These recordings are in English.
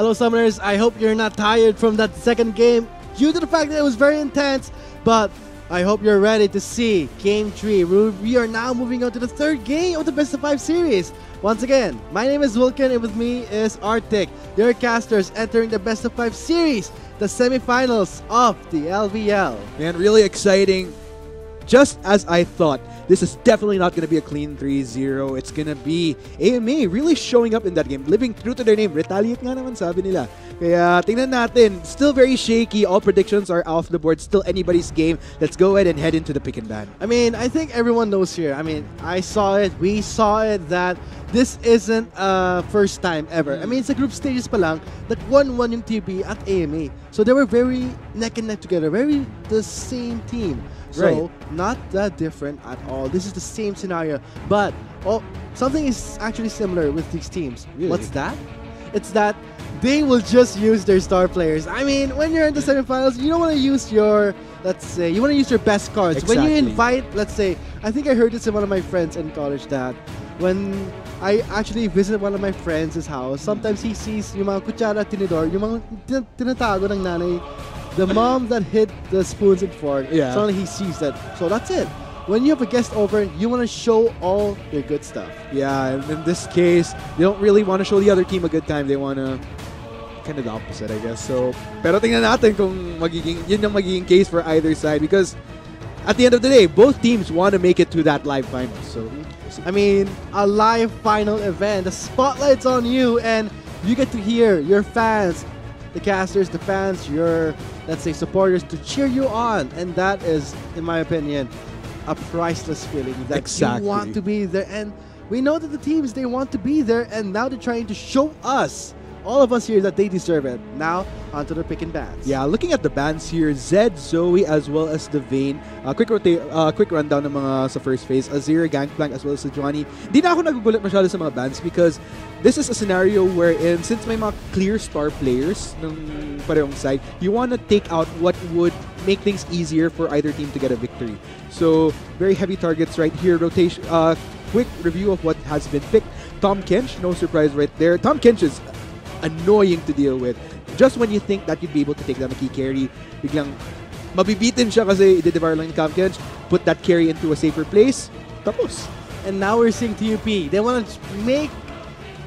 Hello, Summoners. I hope you're not tired from that second game due to the fact that it was very intense, but I hope you're ready to see Game 3. We are now moving on to the third game of the Best of 5 series. Once again, my name is Vulcan and with me is Arctic, your casters entering the Best of 5 series, the semifinals of the LVL. Man, really exciting. Just as I thought, this is definitely not going to be a clean 3-0. It's going to be AMA really showing up in that game, living true to their name. Retaliate nga naman sabi nila. Kaya tingnan natin, still very shaky. All predictions are off the board. Still anybody's game. Let's go ahead and head into the pick and ban. I mean, I think everyone knows here. I mean, I saw it, we saw it, that this isn't first time ever. I mean, it's a group stages pa lang that 1-1 yung TUP at AMA. So they were very neck and neck together, very the same team. So, not that different at all. This is the same scenario. But, something is actually similar with these teams. Really? What's that? It's that they will just use their star players. I mean, when you're in the semifinals, you don't want to use your, let's say, you want to use your best cards. Exactly. When you invite, let's say, I think I heard this in one of my friends in college that when I actually visit one of my friends' house, sometimes he sees yung mga kutsara at tinidor, yung mga tinatago ng nanay, the mom that hit the spoons and fork, suddenly he sees that. So that's it. When you have a guest over, you want to show all your good stuff. Yeah, and in this case, they don't really want to show the other team a good time. They want to kind of the opposite, I guess. So, pero tingnan natin kung yun yung magiging case for either side because at the end of the day, both teams want to make it to that live final. So, I mean, a live final event, the spotlight's on you, and you get to hear your fans, the casters, the fans, your, let's say, supporters to cheer you on. And that is, in my opinion, a priceless feeling that you want to be there. And we know that the teams, they want to be there, and now they're trying to show us, all of us here, that they deserve it. Now, onto the pick and bans. Yeah, looking at the bans here, Zed, Zoe, as well as the Vayne. Quick rundown ng mga sa first phase. Azir, Gangplank, as well as Johnny. Di na ako nagugulat masyado sa mga bans because this is a scenario wherein since may mga clear star players ng parehong side, you want to take out what would make things easier for either team to get a victory. So, very heavy targets right here. Rotation. Quick review of what has been picked. Tom Kench, no surprise right there. Tom Kench is annoying to deal with. Just when you think that you'd be able to take down a key carry, biglang mabibitin siya kasi i-devour lang ni Tom Kench, put that carry into a safer place, tapos. And now we're seeing TUP. They want to make,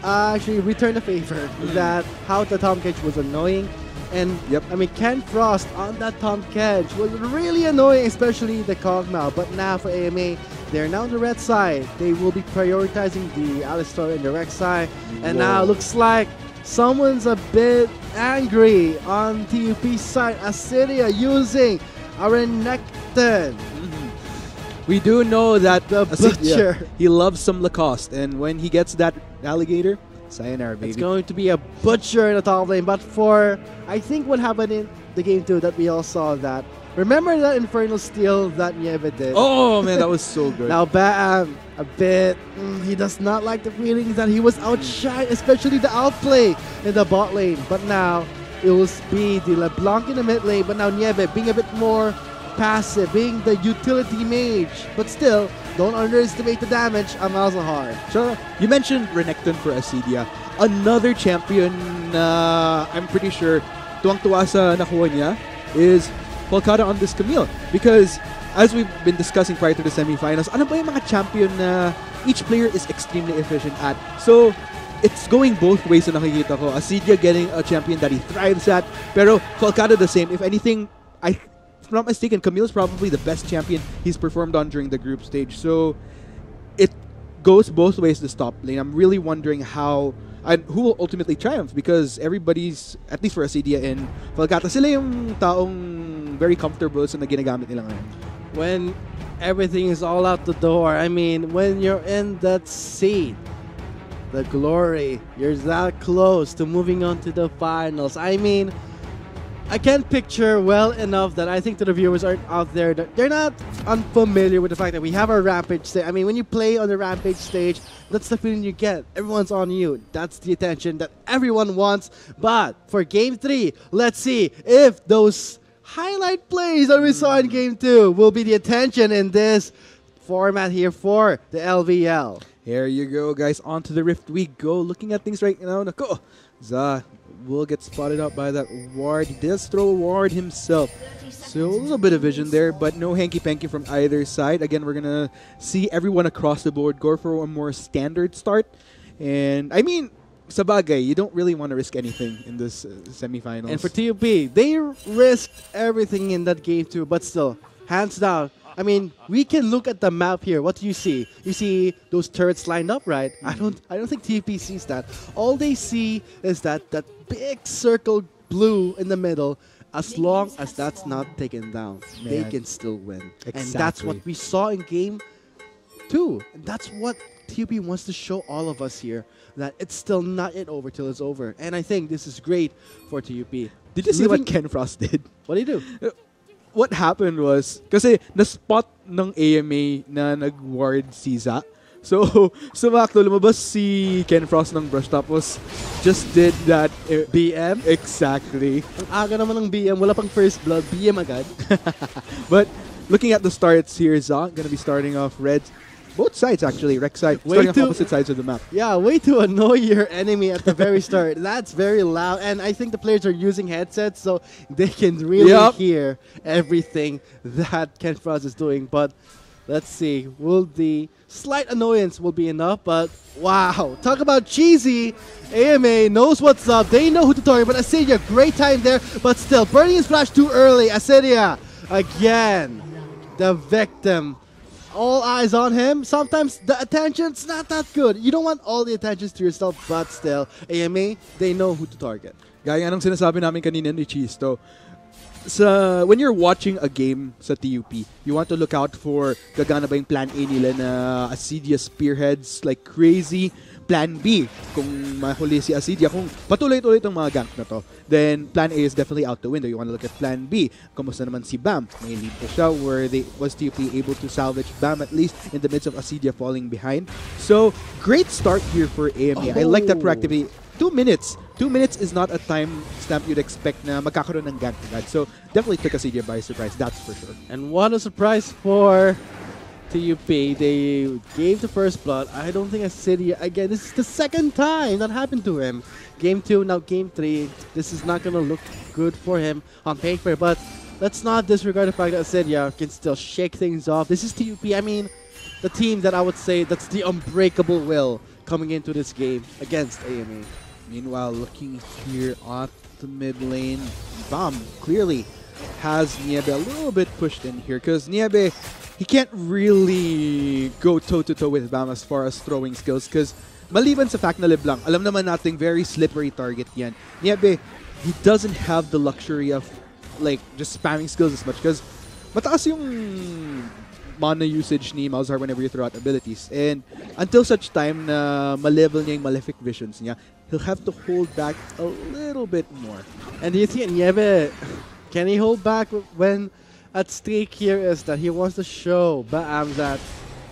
actually return a favor that how the Tom Kench was annoying. And I mean, Ken Frost on that Tom Kench was really annoying, especially the Kog'Maw. But now for AMA, they're now on the red side. They will be prioritizing the Alistar in the red side. And now looks like someone's a bit angry on TUP's side. Asidia using Renekton. We do know that the butcher, he loves some Lacoste, and when he gets that alligator, sayonara, baby. It's going to be a butcher in the top lane. But for, I think what happened in the game 2 that we all saw that, remember that Infernal Steal that Nieve did? Oh man, that was so good. Now Bam, a bit, he does not like the feeling that he was outshined, especially the outplay in the bot lane. But now, it will be the LeBlanc in the mid lane, but now Nieve being a bit more passive, being the utility mage. But still, don't underestimate the damage on Malzahar. Sure. You mentioned Renekton for Asidia. Another champion I'm pretty sure tuwang-tuwa sa nakuha niya is Polkada on this Camille. Because as we've been discussing prior to the semifinals, ano ba yung mga champion na each player is extremely efficient at? So, it's going both ways na nakikita ko. Asidia getting a champion that he thrives at, pero Polkada the same. If anything, if I'm not mistaken, Camille's probably the best champion he's performed on during the group stage. So, it goes both ways this top lane. I'm really wondering how and who will ultimately triumph because everybody's, at least for Asidia and Falcata, sila yung taong very comfortable sa na ginagamit nila ngayon. When everything is all out the door, I mean, when you're in that seat, the glory, you're that close to moving on to the finals. I mean, I can't picture well enough that I think that the viewers aren't out there, they're not unfamiliar with the fact that we have our Rampage stage. I mean, when you play on the Rampage stage, that's the feeling you get. Everyone's on you. That's the attention that everyone wants. But for Game 3, let's see if those highlight plays that we saw in Game 2 will be the attention in this format here for the LVL. Here you go, guys. On to the Rift we go. Looking at things right now. Nako, will get spotted out by that ward. He does throw a ward himself. So a little bit of vision there, but no hanky-panky from either side. Again, we're going to see everyone across the board go for a more standard start. And, I mean, sa bagay, you don't really want to risk anything in this semifinals. And for TUP, they risked everything in that game too, but still, hands down. I mean, we can look at the map here. What do you see? You see those turrets lined up, right? I don't think TUP sees that. All they see is that big circle blue in the middle. As long as that's not taken down, they can still win. Exactly. And that's what we saw in game 2. And that's what TUP wants to show all of us here, that it's still not yet over till it's over. And I think this is great for TUP. Did you see what Ken Frost did? What did he do? What happened was, kasi na-spot ng AMA na nag-ward si Za. So, sumakto, lumabas si Ken Frost ng brush tapos just did that. BM? Exactly. Ang aga naman ng BM, wala pang first blood, BM agad. But looking at the starts here, Za gonna be starting off red. Both sides actually, Rex side, starting off opposite sides of the map. Yeah, way to annoy your enemy at the very start. That's very loud, and I think the players are using headsets so they can really hear everything that Ken Frost is doing. But let's see, will the slight annoyance will be enough? But wow, talk about cheesy. AMA knows what's up. They know who to target, but Asidia, great time there. But still, burning splash too early. Asidia, again, the victim. All eyes on him. Sometimes the attention's not that good. You don't want all the attentions to yourself, but still, AMA, they know who to target. Gaya anong sinasabi namin kanina ni Chisto, when you're watching a game sa TUP, you want to look out for gagana ba yung plan A nila na Asidia spearheads like crazy. Plan B, kung mahuli si Asidia, kung patuloy-tuloy itong mga gank na to, then plan A is definitely out the window. You want to look at plan B. Kumusta naman si Bam? May lead pa siya where was TUP able to salvage Bam at least in the midst of Asidia falling behind. So, great start here for AMA. I like that proactivity. 2 minutes. 2 minutes is not a time stamp you'd expect na magkakaroon ng gank agad. So, definitely took Asidia by surprise, that's for sure. And what a surprise for TUP. They gave the first blood. I don't think Asidia, again, this is the second time that happened to him. Game 2, now game 3. This is not going to look good for him on paper, but let's not disregard the fact that Asidia can still shake things off. This is TUP. I mean, the team that I would say that's the unbreakable will coming into this game against AMA. Meanwhile, looking here at the mid lane, Bam clearly has Niebe a little bit pushed in here because Niebe, he can't really go toe-to-toe with Bam as far as throwing skills because maliban sa fact na LeBlanc, alam naman nating very slippery target yan. Niebe, he doesn't have the luxury of like just spamming skills as much because mataas yung mana usage ni Malzahar whenever you throw out abilities. And until such time na ma-level niya yung Malefic Visions niya, he'll have to hold back a little bit more. And do you think Niebe, can he hold back when at stake here is that he wants to show Bam that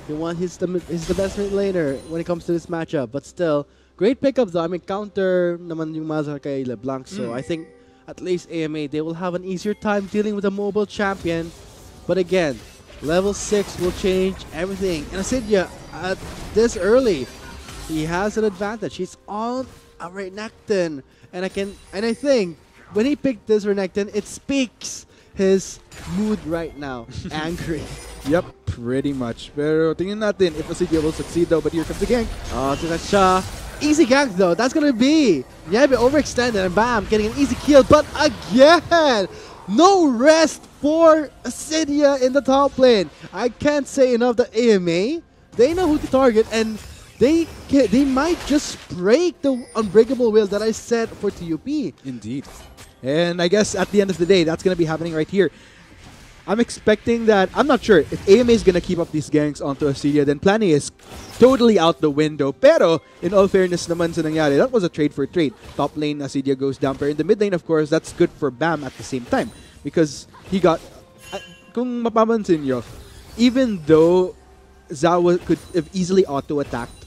he's the best mid laner when it comes to this matchup. But still, great pickup though. I mean, counter naman yung Malzahar kay LeBlanc. So I think at least AMA, they will have an easier time dealing with a mobile champion. But again, level 6 will change everything. And Asidia, at this early, he has an advantage. He's on a Renekton. And I think when he picked this Renekton, it speaks his mood right now. Angry. Yep, pretty much. Pero tingnan natin if Asidia will succeed though. But here comes the gank. Oh, so that's siya. Easy gank though. That's gonna be Niebe overextended and Bam getting an easy kill. But again, no rest for Asidia in the top lane. I can't say enough that AMA, they know who to target and they might just break the unbreakable will that I said for TUP. Indeed. And I guess at the end of the day, that's going to be happening right here. I'm expecting that, I'm not sure, if AMA is going to keep up these ganks onto Asidia, then plan A is totally out the window. Pero, in all fairness naman sa nangyari, that was a trade for trade. Top lane, Asidia goes down. Pero in the mid lane, of course, that's good for Bam at the same time. Because he got, kung mapapansin nyo, even though Zawa could have easily auto-attacked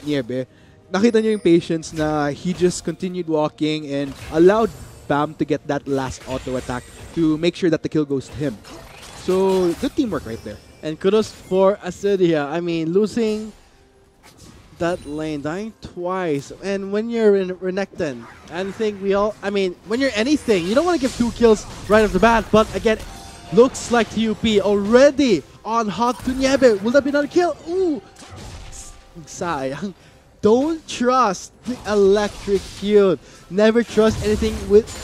Niebe, nakita nyo yung patience na he just continued walking and allowed Bam to get that last auto-attack to make sure that the kill goes to him. So, good teamwork right there. And kudos for Asidia. I mean, losing that lane, dying twice. And when you're in Renekton, I think I mean, when you're anything, you don't want to give 2 kills right off the bat. But again, looks like TUP already on hot to Niebe. Will that be another kill? Ooh! Sayang. Don't trust the electric field. Never trust anything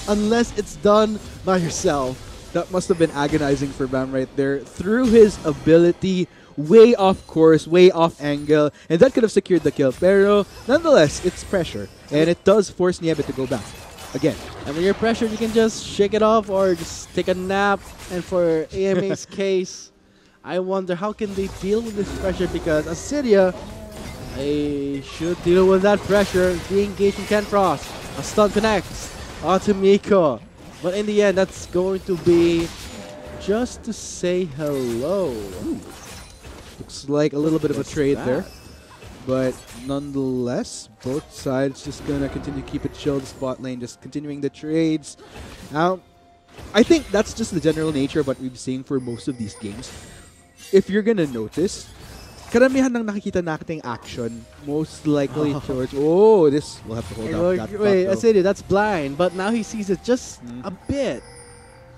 unless it's done by yourself. That must have been agonizing for Bam right there. Through his ability, way off course, way off angle, and that could have secured the kill. Pero nonetheless, it's pressure, and it does force Niebe to go back again. And when you're pressured, you can just shake it off or just take a nap. And for AMA's case, I wonder how can they deal with this pressure, because Assyria, they should deal with that pressure. Be engaged in Kenfrost. A stun connects onto Miko. But in the end, that's going to be just to say hello. Ooh. Looks like a little bit of a trade there. But nonetheless, both sides just going to continue to keep it chill, the spot lane, just continuing the trades. Now, I think that's just the general nature of what we've seen for most of these games. If you're going to notice, karamihan ng nakikita nating action, most likely towards, this will have to hold up that. Wait, I said it, that's blind, but now he sees it just a bit.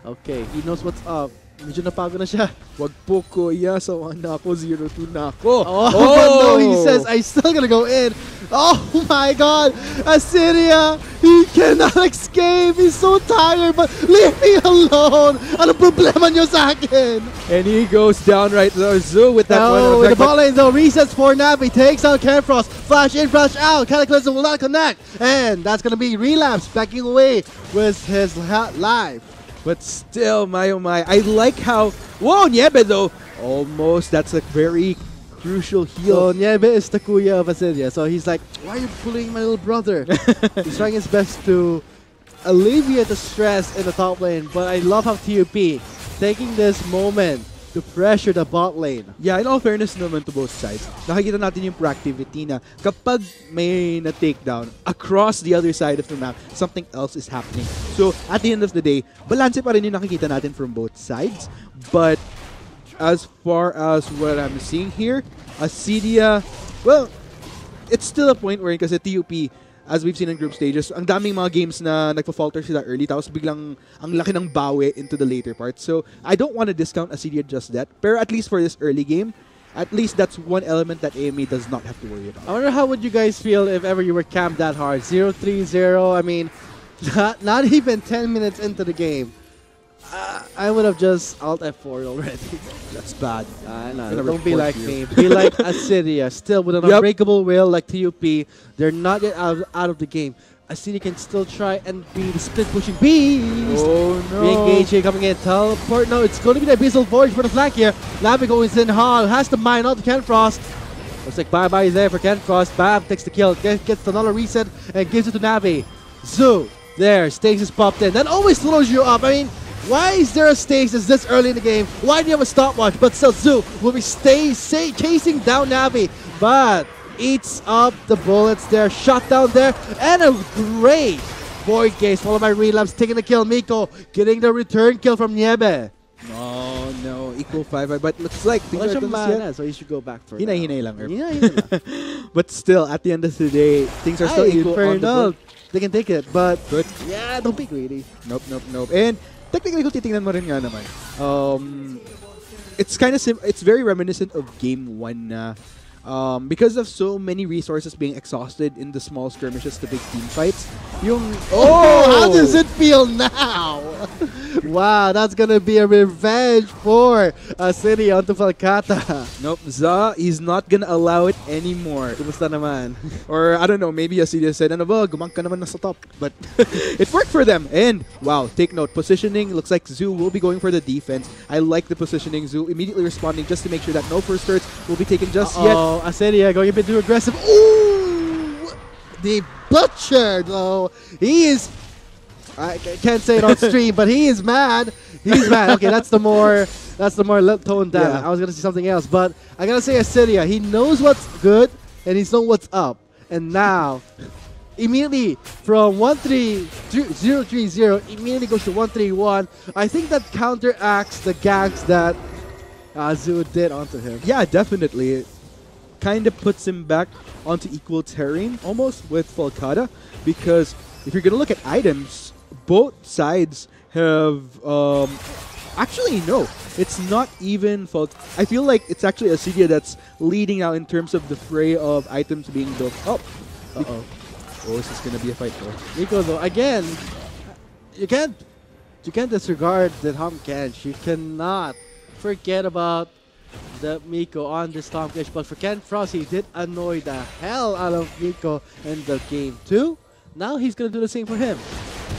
Okay, he knows what's up. Medyo napago na siya. Wag po kuya, sawa na ako, 0-2 na ako. But no, he says, I'm still gonna go in. Oh my god, Assyria, he cannot escape. He's so tired, but leave me alone. Ano problema nyo sa akin? And he goes down right there, Zoo with that one. With the ball lane though, resets for Navi, takes out Kenfrost, flash in, flash out, Cataclysm will not connect. And that's gonna be Relapse backing away with his life. But still, my oh my, I like how, whoa, Niebe though, almost, that's a very crucial heal. So Niebe is the kuya of Assyria, so he's like, why are you bullying my little brother? He's trying his best to alleviate the stress in the top lane, but I love how TUP taking this moment to pressure the bot lane. Yeah, in all fairness naman to both sides, nakikita natin yung proactivity na kapag may na-takedown across the other side of the map, something else is happening. So, at the end of the day, balance pa rin yung nakikita natin from both sides. But, as far as what I'm seeing here, Assyria, well, it's still a point where kasi TUP, as we've seen in group stages, ang daming mga games na nagpa-falter sila early, tapos biglang ang laki ng bawi into the later part. So, I don't want to discount Assyria just that. Pero at least for this early game, at least that's one element that AMA does not have to worry about. I wonder how would you guys feel if ever you were camped that hard? 0-3-0, I mean, not even 10 minutes into the game. I would have just Alt F4 already. That's bad. Don't be like me. Be like Assyria. Still with an unbreakable will like TUP. They're not yet out of the game. Assyria can still try and be the split pushing beast. Oh no. Re-engage here coming in. Teleport. No, it's going to be the Abyssal Forge for the flank here. Navi goes in hard. Has to mine out the Kenfrost. Looks like bye-bye there for Kenfrost. Bam takes the kill. Gets another reset and gives it to Navi. Zoo. There. Stasis popped in. That always slows you up. I mean, why is there a stasis this early in the game? Why do you have a stopwatch? But still, Zoo will be chasing down Navi, but eats up the bullets there. Shot down there, and a great void case followed by Relapse taking the kill. Miko getting the return kill from Niebe. No, equal 5-5, but looks like things are mana, so you should go back for it. Hinay lang. Hinay. But still, at the end of the day, things are still equal on the board. They can take it, but good. Yeah, don't be greedy. Nope. And technically, kung titingnan mo rin nga naman, it's kind of it's very reminiscent of Game 1 na because of so many resources being exhausted in the small skirmishes to big team fights. How does it feel now? Wow, that's gonna be a revenge for City onto Falcata. Nope, Za is not gonna allow it anymore. Kumusta naman? Or I don't know, maybe Assyria said, ano ba, gumang ka naman na sa top. But it worked for them. And wow, take note, positioning looks like Zoo will be going for the defense. I like the positioning. Zoo immediately responding just to make sure that no first hurts will be taken just yet. Assyria going a bit too aggressive. Ooh! The butcher, though. He is... I can't say it on stream, but he is mad. He's mad. Okay, that's the more toned down. Yeah. I was going to say something else, but I got to say Assyria. He knows what's good, and he knows what's up. And now, immediately from 0-3-0, immediately goes to 1-3-1. I think that counteracts the gags that Zoo did onto him. Yeah, definitely. kind of puts him back onto equal terrain almost with Falcata, because if you're going to look at items, both sides have... actually, no. It's not even I feel like it's actually Acedia that's leading now in terms of the fray of items being built up. Uh-oh. Oh, this is going to be a fight though. Nico, though, again, you can't disregard the Tom Kench. You cannot forget about the Miko on this Tom Kench. But for Ken Frost, he did annoy the hell out of Miko in the game 2. Now he's going to do the same for him.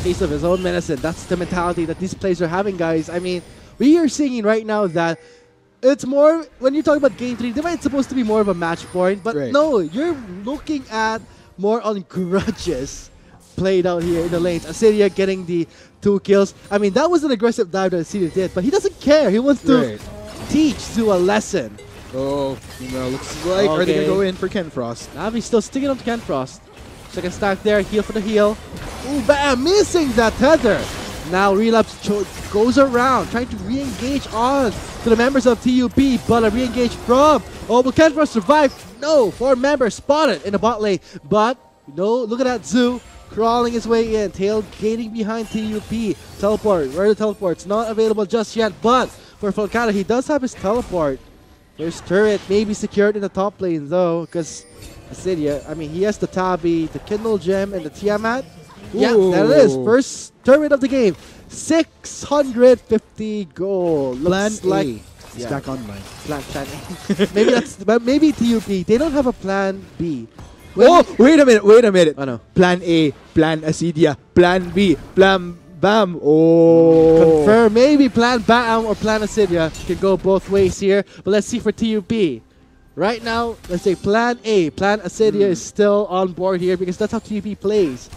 Taste of his own medicine. That's the mentality that these players are having, guys. I mean, we are seeing right now that it's more, when you talk about game 3, it's supposed to be more of a match point. But no, you're looking at more on grudges played out here in the lanes. Acedia getting the 2 kills. I mean, that was an aggressive dive that Acedia did, but he doesn't care. He wants to teach to a lesson. Oh, looks like are they going to go in for Ken Frost? Navi's still sticking on to Ken Frost. Second stack there, heal for the heal. Ooh, bam, missing that tether. Now Relapse goes around, trying to re-engage on to the members of TUP, but a re-engage from... Oh, will Ken Frost survive? No, 4 members spotted in the bot lane. But, look at that Zoo crawling his way in, tailgating behind TUP. Teleport, where are the teleports? Not available just yet, but for Falcata, he does have his teleport. There's turret, maybe secured in the top lane though, because Acedia, I mean, he has the Tabi, the Kindle Gem, and the Tiamat. Ooh. Yeah, that it is. First turret of the game. 650 gold. Looks Plan like A. It's back online. Plan A. maybe TUP. They don't have a plan B. Wait a minute. Oh, no. Plan A, Plan Acedia, Plan B, Plan Bam. Oh. Confirm. Maybe Plan Bam or Plan Acedia can go both ways here. But let's see for TUP. Right now, let's say Plan A, Plan Acedia is still on board here because that's how TUP plays.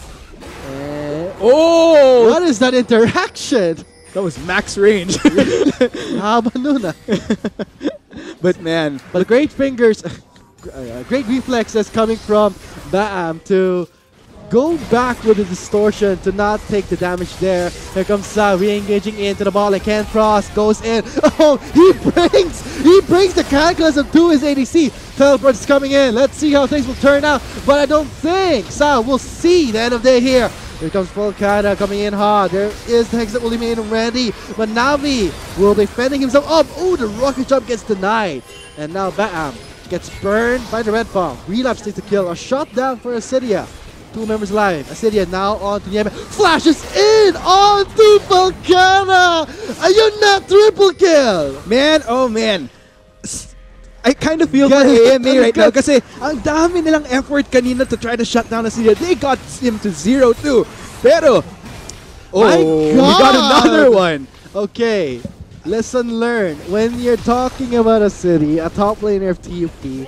Oh! What is that interaction? That was max range. Habanuna. But man. But great fingers, great reflexes coming from Baam to go back with the distortion to not take the damage there. Here comes Sa re-engaging into the ball and Ken Frost goes in. Oh, he brings the Cataclysm to his ADC. Teleport is coming in. Let's see how things will turn out. But I don't think Sa will see the end of day here. Here comes Falcata coming in hard. There is the Hex that will be made ready. But Navi will be fending himself up. Oh, the rocket jump gets denied. And now Baam gets burned by the red bomb. Relapse takes the kill. A shot down for Acedia. 2 members alive. Acedia now on to Niebe. Flashes in onto Falcata. Ayun na, triple kill. Man, oh man. I kind of feel for AMA right now kasi ang dami nilang effort kanina to try to shut down Acedia. They got him to 0-2. Pero, we got another one. Okay, lesson learned. When you're talking about a city, a top laner of TUP,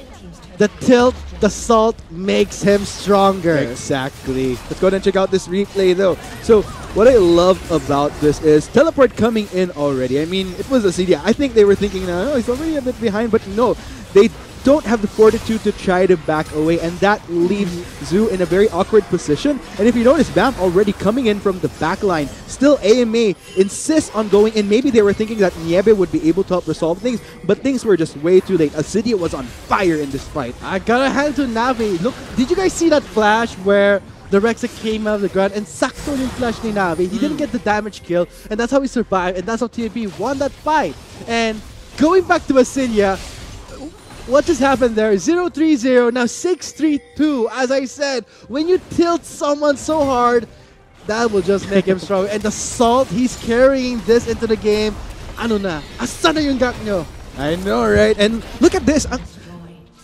the tilt, the salt makes him stronger. Exactly. Let's go ahead and check out this replay though. So what I love about this is teleport coming in already. I mean, it was Acedia. I think they were thinking, no, he's already a bit behind, but no. They don't have the fortitude to try to back away, and that leaves Zoo in a very awkward position. And if you notice, Bam already coming in from the back line. Still, AMA insists on going in. Maybe they were thinking that Niebe would be able to help resolve things, but things were just way too late. Acedia was on fire in this fight. I gotta hand to Navi. Look, did you guys see that flash where the Rexa came out of the ground and sakto yung flash ni Navi? He didn't get the damage kill, and that's how he survived, and that's how TNP won that fight. And going back to Acedia, what just happened there? 0-3-0, now 6-3-2. As I said, when you tilt someone so hard, that will just make him strong. And the salt, he's carrying this into the game. Ano na? Asa na yung gak nyo? I know, right? And look at this.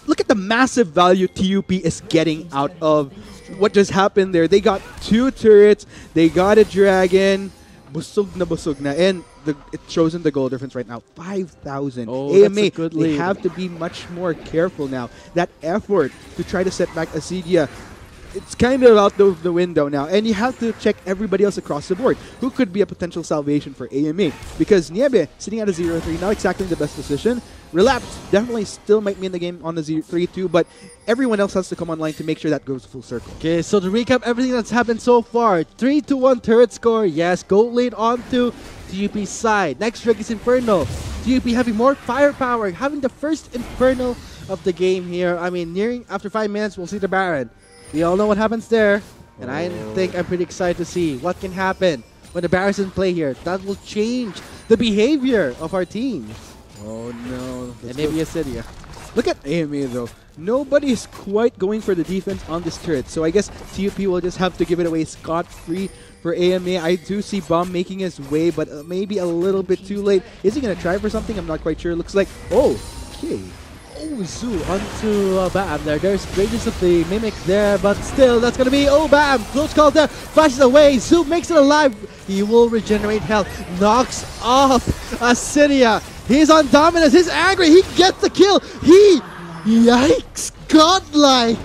Look at the massive value TUP is getting out of what just happened there. They got 2 turrets. They got a dragon. Busog na. And it shows in the goal difference right now. 5,000. Oh, AMA, that's a good lead. They have to be much more careful now. That effort to try to set back Acedia, it's kind of out the window now. And you have to check everybody else across the board. Who could be a potential salvation for AMA? Because Niebe, sitting at a 0-3, not exactly in the best position. Relapse definitely still might be in the game on the 3-2, but everyone else has to come online to make sure that goes full circle. Okay, so to recap everything that's happened so far, 3-1 turret score. Yes, gold lead onto TUP's side. Next trick is Inferno. TUP having more firepower, having the first Inferno of the game here. I mean, nearing after 5 minutes, we'll see the Baron. We all know what happens there. And I think I'm pretty excited to see what can happen when the Baron's in play here. That will change the behavior of our teams. Oh no. And maybe Acidia. Look at AMA though. Nobody's quite going for the defense on this turret. So I guess TUP will just have to give it away scot-free for AMA. I do see Bomb making his way, but maybe a little bit too late. Is he going to try for something? I'm not quite sure. Looks like... Oh, okay. Oh, Zoo onto Bam there. There's Radiance of the Mimic there, but still, that's going to be... Oh, Bam! Close call there. Flashes away. Zoo makes it alive. He will regenerate health. Knocks off Acidia. He's on dominance. He's angry. He gets the kill. Yikes! Godlike!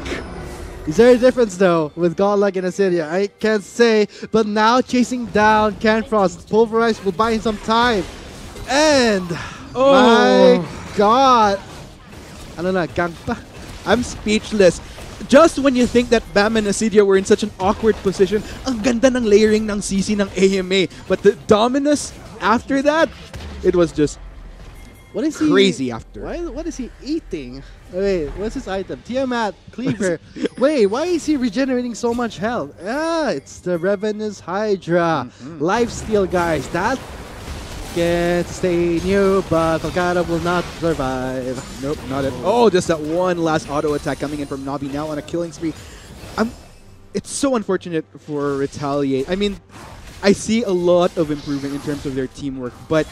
Is there a difference though with Godlike and Acidia? I can't say, but now chasing down Canfrost. Pulverize will buy him some time. And my god! Ano na, Gangpa? I'm speechless. Just when you think that Bam and Acidia were in such an awkward position, ang ganda ng layering ng CC ng AMA. But the Dominus after that, it was just what is crazy after. What is he eating? Wait, what's his item? Tiamat, Cleaver. Wait, why is he regenerating so much health? Ah, it's the Revenant's Hydra. Lifesteal, guys. That can stay new, but Falcata will not survive. Nope, not at all. Oh, just that one last auto attack coming in from Navi now on a killing spree. It's so unfortunate for Retaliate. I mean, I see a lot of improvement in terms of their teamwork, but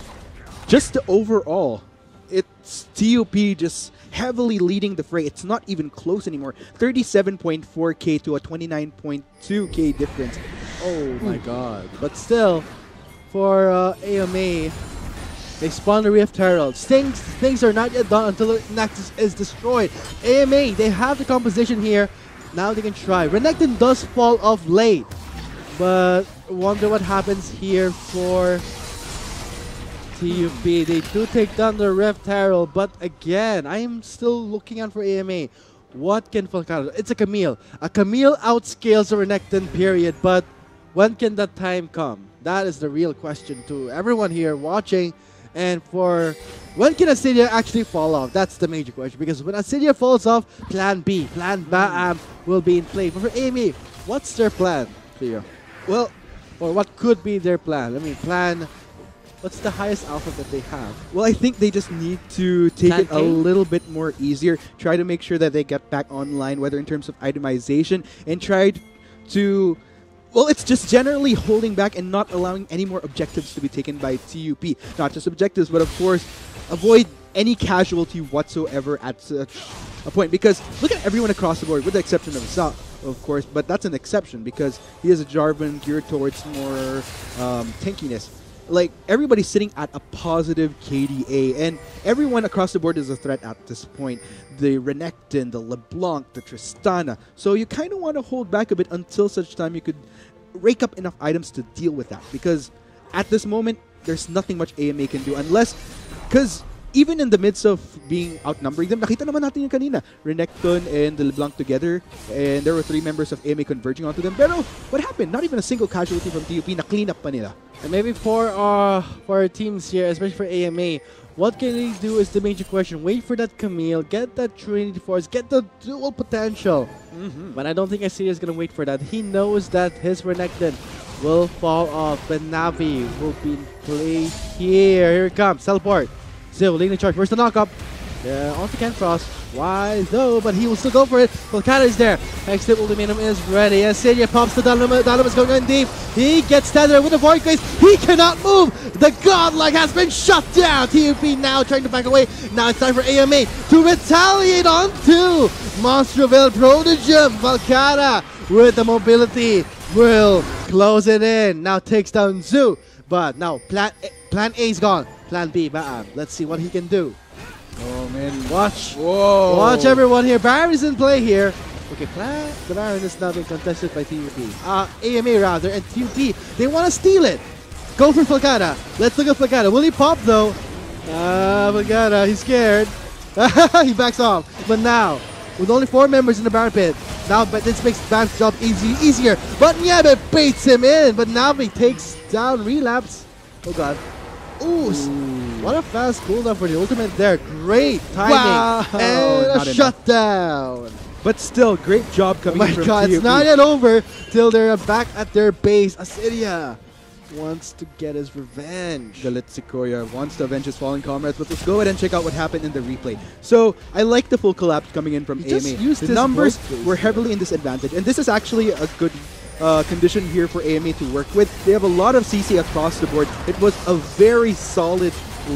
just the overall, it's TUP just heavily leading the fray. It's not even close anymore. 37.4k to a 29.2k difference. Oh my god. But still, for AMA, they spawn the Rift Herald. Things are not yet done until the Nexus is destroyed. AMA, they have the composition here. Now they can try. Renekton does fall off late, but wonder what happens here for TUP. They do take down the Rift Herald, but again, I am still looking out for AMA. What can Falcata do? It's a Camille. A Camille outscales the Renekton, period, but when can that time come? That is the real question to everyone here watching. And for when can Acidia actually fall off? That's the major question, because when Acidia falls off, plan B, plan Baam will be in play. But for AMA, what's their plan, Theo? Well, or what could be their plan? I mean, plan... What's the highest alpha that they have? Well, I think they just need to take it a little bit more easier. Try to make sure that they get back online, whether in terms of itemization, and try to... Well, it's just generally holding back and not allowing any more objectives to be taken by TUP. Not just objectives, but of course, avoid any casualty whatsoever at such a point. Because look at everyone across the board, with the exception of Sa, of course, but that's an exception because he is a Jarvan geared towards more tankiness. Like, everybody's sitting at a positive KDA, and everyone across the board is a threat at this point. The Renekton, the LeBlanc, the Tristana. So you kind of want to hold back a bit until such time you could rake up enough items to deal with that. Because at this moment, there's nothing much AMA can do unless... Because even in the midst of being outnumbering them, nakita naman natin yung kanina, Renekton and the LeBlanc together, and there were 3 members of AMA converging onto them. Pero what happened? Not even a single casualty from TUP, na-clean up pa nila. And maybe for our teams here, especially for AMA, what can they do is the major question. Wait for that Camille, get that Trinity Force, get the dual potential. But I don't think Acidia is going to wait for that. He knows that his Renekton will fall off, but Navi will be in play here. Here it comes, teleport. Still leading the charge. Where's the knockup? Yeah, onto Canfrost. Why though? But he will still go for it. Falcata is there. Exit ultimatum is ready. Acidia pops the Dynamo is going in deep. He gets tethered with a Void Grace. He cannot move. The Godlike has been shut down. TUP now trying to back away. Now it's time for AMA to retaliate onto Monsterville Prodigium. Falcata with the mobility will close it in. Now takes down Zoo. But now plan A is gone. Plan B, Baam. Let's see what he can do. Oh man, watch. Whoa. Watch everyone here. Baron is in play here. Okay, the Baron is now being contested by TUP. AMA rather, and TUP, they want to steal it. Go for Falcata. Let's look at Falcata. Will he pop though? Falcata, he's scared. He backs off. But now, with only 4 members in the Baron pit, now but this makes Baron's job easier. But Niebe baits him in, but now he takes down Relapse. Oh god. Ooh, what a fast cooldown for the ultimate there. Great timing. Wow. And a Not enough. shutdown. But still, great job Oh coming my from god, TUP. it's not yet over till they're back at their base. Asidia wants to get his revenge. The Litsukoya wants to avenge his fallen comrades, but let's go ahead and check out what happened in the replay. So, I like the full collapse coming in from He just AMA. used The his numbers voice were base. heavily in disadvantage, and this is actually a good condition here for AMA to work with. They have a lot of CC across the board. It was a very solid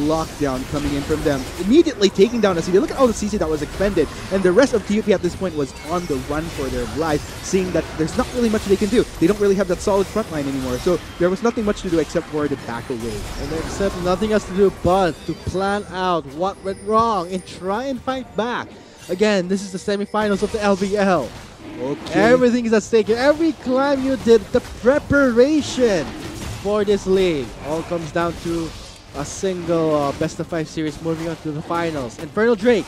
lockdown coming in from them, immediately taking down Asidia. Look at all the CC that was expended, and the rest of TUP at this point was on the run for their life, seeing that there's not really much they can do. They don't really have that solid front line anymore, so there was nothing much to do except for to back away. And except nothing else to do but to plan out what went wrong and try and fight back. Again, this is the semifinals of the LBL. Okay. Everything is at stake. Every climb you did, the preparation for this league all comes down to a single best of 5 series moving on to the finals. Infernal Drake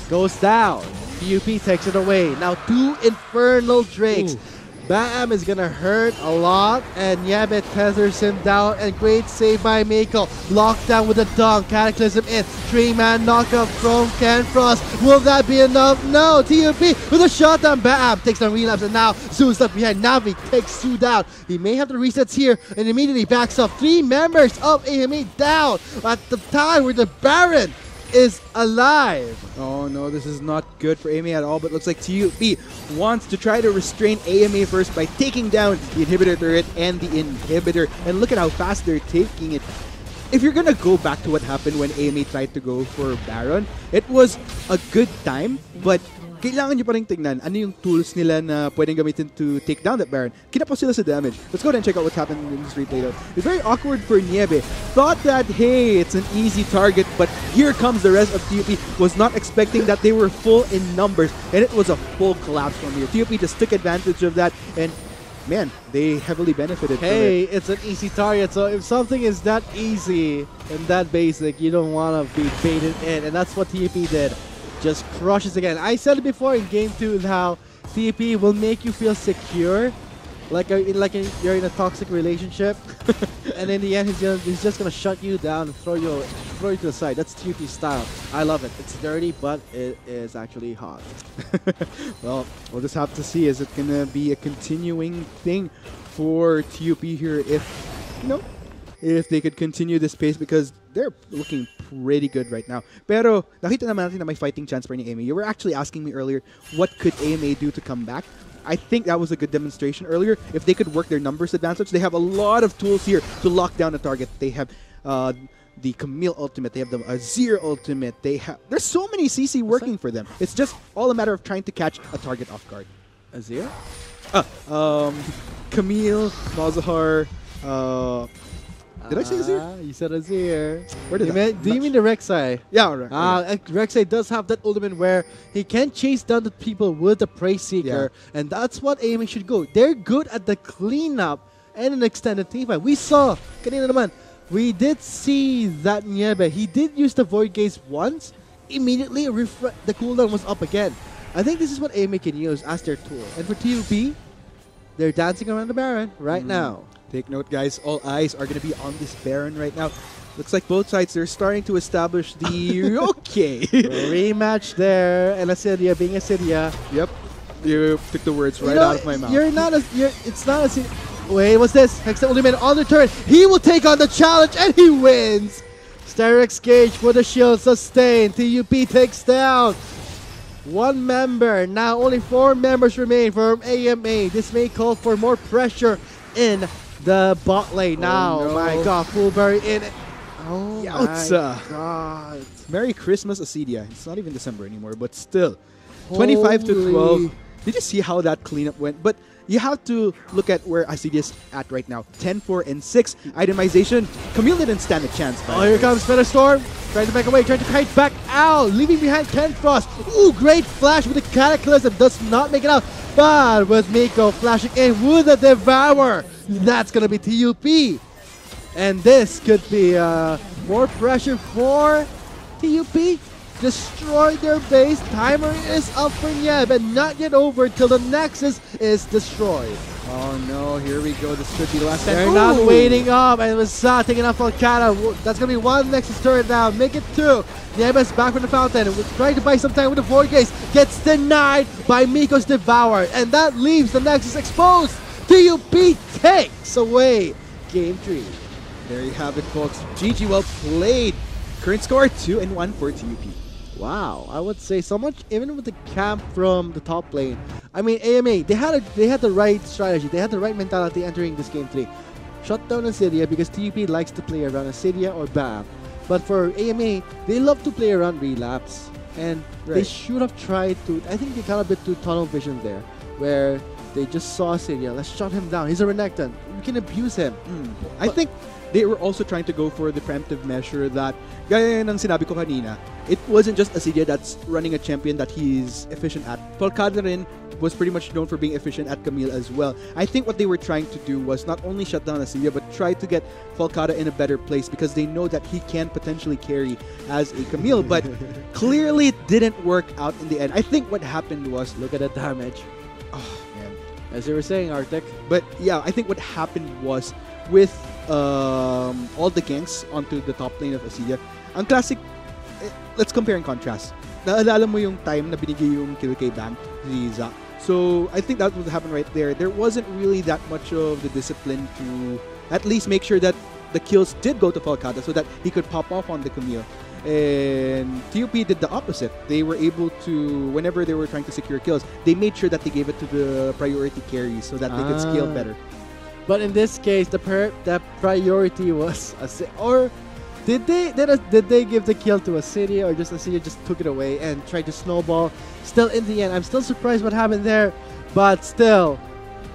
goes down. TUP takes it away. Now 2 Infernal Drakes. Ooh. Bam is gonna hurt a lot, and Yabet tethers him down, and great save by Mako. Locked down with a dunk, Cataclysm in. 3-man knockup from Ken Frost. Will that be enough? No, TUP with a shutdown. Bam takes the relapse, and now Su's left behind. Navi takes Su down. He may have the resets here, and immediately backs up. 3 members of AMA down at the time where the Baron is alive. Oh no, this is not good for AMA at all, but looks like TUP wants to try to restrain AMA first by taking down the inhibitor turret and the inhibitor. And look at how fast they're taking it. If you're gonna go back to what happened when AMA tried to go for Baron, it was a good time, but kailangan nyo pa rin tignan ano yung tools nila na pwedeng gamitin to take down that Baron. Kinapos sila sa damage. Let's go ahead and check out what's happened in this replay though. It's very awkward for Niebe. Thought that, hey, it's an easy target, but here comes the rest of TUP. Was not expecting that they were full in numbers, and it was a full collapse from here. TUP just took advantage of that, and man, they heavily benefited from Hey, it. it's an easy target, so if something is that easy and that basic, you don't want to be baited in, and that's what TUP did. Just crushes again. I said it before in Game 2 how TUP will make you feel secure, like you're in a toxic relationship, and in the end he's just gonna shut you down and throw you to the side. That's TUP style. I love it. It's dirty, but it is actually hot. Well, we'll just have to see. Is it gonna be a continuing thing for TUP here? If if they could continue this pace, because they're looking pretty good right now. Pero nakita naman natin na may fighting chance pa ni AMA. You were actually asking me earlier, what could AMA do to come back? I think that was a good demonstration earlier. If they could work their numbers advantage, they have a lot of tools here to lock down a target. They have the Camille ultimate, they have the Azir ultimate, there's so many CC working for them. It's just all a matter of trying to catch a target off guard. Azir? Camille, Malzahar, did I say Azir? You said Azir. Where did Do you mean the Rek'Sai? Yeah, right. Rek'Sai does have that ultimate where he can chase down the people with the Prey Seeker, and that's what AMA should go. They're good at the cleanup and an extended teamfight. We saw, kanina naman, we did see that Niebe. He did use the Void Gaze once. Immediately, the cooldown was up again. I think this is what AMA can use as their tool. And for TUP, they're dancing around the Baron right now. Take note, guys. All eyes are going to be on this Baron right now. Looks like both sides, they're starting to establish the... okay. Rematch there. And Asidia being Asidia. Yep. You took the words right out of my mouth. It's not a... Wait, what's this? Hexa Ultimate on the turn. He will take on the challenge, and he wins. Sterex Gage for the shield sustained. TUP takes down 1 member. Now only 4 members remain from AMA. This may call for more pressure in the bot lane. Now, no. my God, Fullberry in it. Oh Yowza. my God. Merry Christmas, Asidia. It's not even December anymore, but still. 25 to 12. Holy. Did you see how that cleanup went? But you have to look at where Asidia's at right now. 10, 4, and 6. Itemization. Camille didn't stand a chance. Oh, here comes Featherstorm. Trying to back away, trying to kite back out. Leaving behind Ken Frost. Ooh, great flash with the Cataclysm. Does not make it out. But with Miko flashing in with the Devour. That's going to be TUP. And this could be more pressure for TUP. Destroy their base. Timer is up for Niebe, and not yet over till the Nexus is destroyed. Oh no, here we go. This could be the last time. They're not waiting up, and it was taking off Falcata. That's going to be one Nexus turret now. Make it two. Niebes back from the fountain. Trying to buy some time with the Void Gaze. Gets denied by Miko's Devour. And that leaves the Nexus exposed. TUP takes away Game 3. There you have it, folks. GG, well played. Current score 2-1 for TUP. Wow, I would say so much, even with the camp from the top lane. I mean, AMA, they had the right strategy. They had the right mentality entering this Game 3. Shut down Acidia because TUP likes to play around Acidia or BAM. But for AMA, they love to play around Relapse. And they should have tried to, I think they got a bit too tunnel vision there, where they just saw Acidia. Let's shut him down. He's a Renekton. We can abuse him. I think they were also trying to go for the preemptive measure that, gaya ng sinabi ko kanina, it wasn't just Acidia that's running a champion that he's efficient at. Falcada rin was pretty much known for being efficient at Camille as well. I think what they were trying to do was not only shut down Acidia, but try to get Falcada in a better place because they know that he can potentially carry as a Camille, but clearly it didn't work out in the end. I think what happened was, look at the damage. Oh, man. As you were saying, Arctic. But yeah, I think what happened was with all the ganks onto the top lane of Acidia, ang classic, let's compare and contrast. Naalala mo yung time na binigay yung kill kay Bam, si Zac. So I think that would happen right there. There wasn't really that much of the discipline to at least make sure that the kills did go to Falcada so that he could pop off on the Camille. And TUP did the opposite. They were able to, whenever they were trying to secure kills, they made sure that they gave it to the priority carries so that they could scale better. But in this case, the priority was or did they give the kill to Acidia, or just Acidia just took it away and tried to snowball? Still, in the end, I'm still surprised what happened there, but still,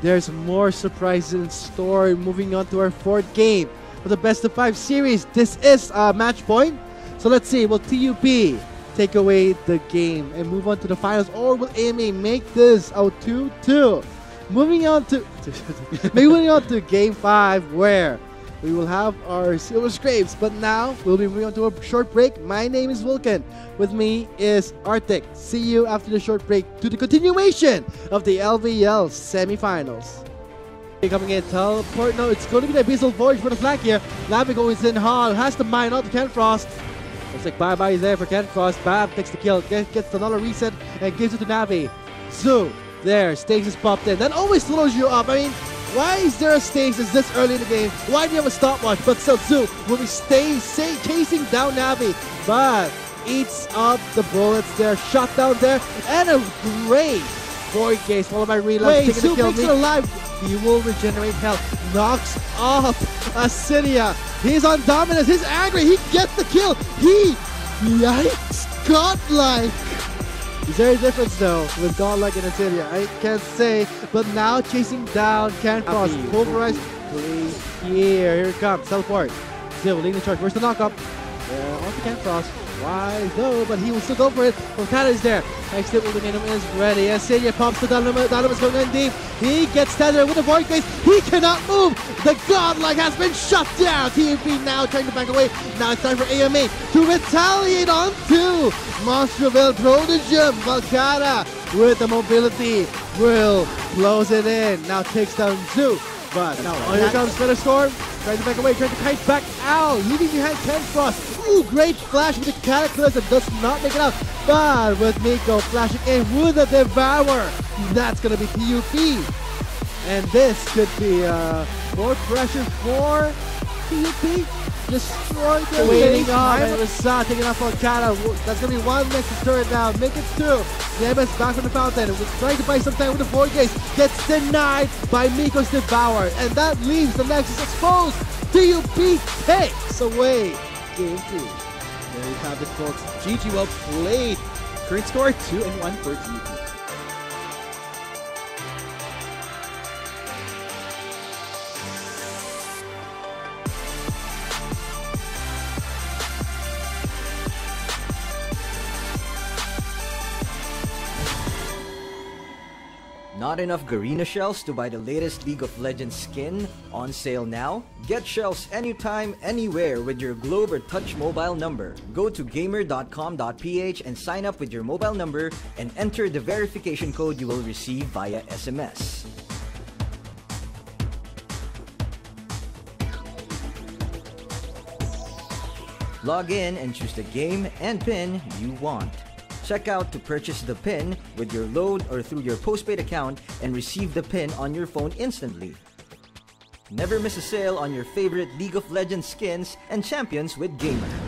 there's more surprises in store. Moving on to our fourth game for the best of 5 series. This is a match point. So let's see, will TUP take away the game and move on to the finals, or will AMA make this a 2-2? Moving on to Game 5, where we will have our Silver Scrapes, but now we'll be moving on to a short break. My name is Vulcan. With me is Arctic. See you after the short break to the continuation of the LVL semifinals. Coming in, teleport. No, it's going to be the Abyssal Voyage for the flag here. Navi goes in hard, has to mine out the Ken Frost. Looks like bye-bye there for Ken Frost. Bab takes the kill, gets another reset, and gives it to Navi. Zoo. There, stasis popped in. That always slows you up. I mean, why is there a stasis this early in the game? Why do you have a stopwatch? But still, Zoo will be chasing down Navi, but eats up the bullets there. Shot down there, and a great Void Gaze followed by Relapse. Wait, Zoo makes it alive. He will regenerate health. Knocks off Acidia. He's on dominance. He's angry. He gets the kill. Yikes, godlike. Is there a difference though with Godlike and Acidia? I can't say, but now chasing down Ken Frost. Pulverized play here. Here it comes. Teleport. Still leading the charge. Where's the knockup? On to Ken Frost. Why though? But he will still go for it. Falcata is there. Next hit Ultimatum is ready. Acidia pops the Dynamo. Dynamo going in deep. He gets tethered with the Void Gaze. He cannot move. The Godlike has been shut down. TUP now trying to back away. Now it's time for AMA to retaliate on two. Monsterville Prodigium. Falcata with the mobility will close it in. Now takes down Zoo. But now here comes Storm. Trying to back away, trying to kite back out, leaving behind Ken Frost. Ooh, great flash with the Cataclysm, does not make it out. But with Miko flashing in with a Devour, that's going to be TUP. And this could be more pressure for TUP. Destroy the waiting off, and it was taking off Falcata. That's going to be one Nexus turret now. Make it two. Niebes back from the fountain. Was trying to buy some time with the Void Gaze. Gets denied by Miko's Devour. And that leaves the Nexus exposed. TUP takes away Game 2. There you have it, folks. GG, well played. Current score 2-1 for TUP. Not enough Garena shells to buy the latest League of Legends skin? On sale now? Get shells anytime, anywhere with your Globe or Touch mobile number. Go to gamer.com.ph and sign up with your mobile number and enter the verification code you will receive via SMS. Log in and choose the game and pin you want. Check out to purchase the pin with your load or through your postpaid account and receive the pin on your phone instantly. Never miss a sale on your favorite League of Legends skins and champions with Gamer.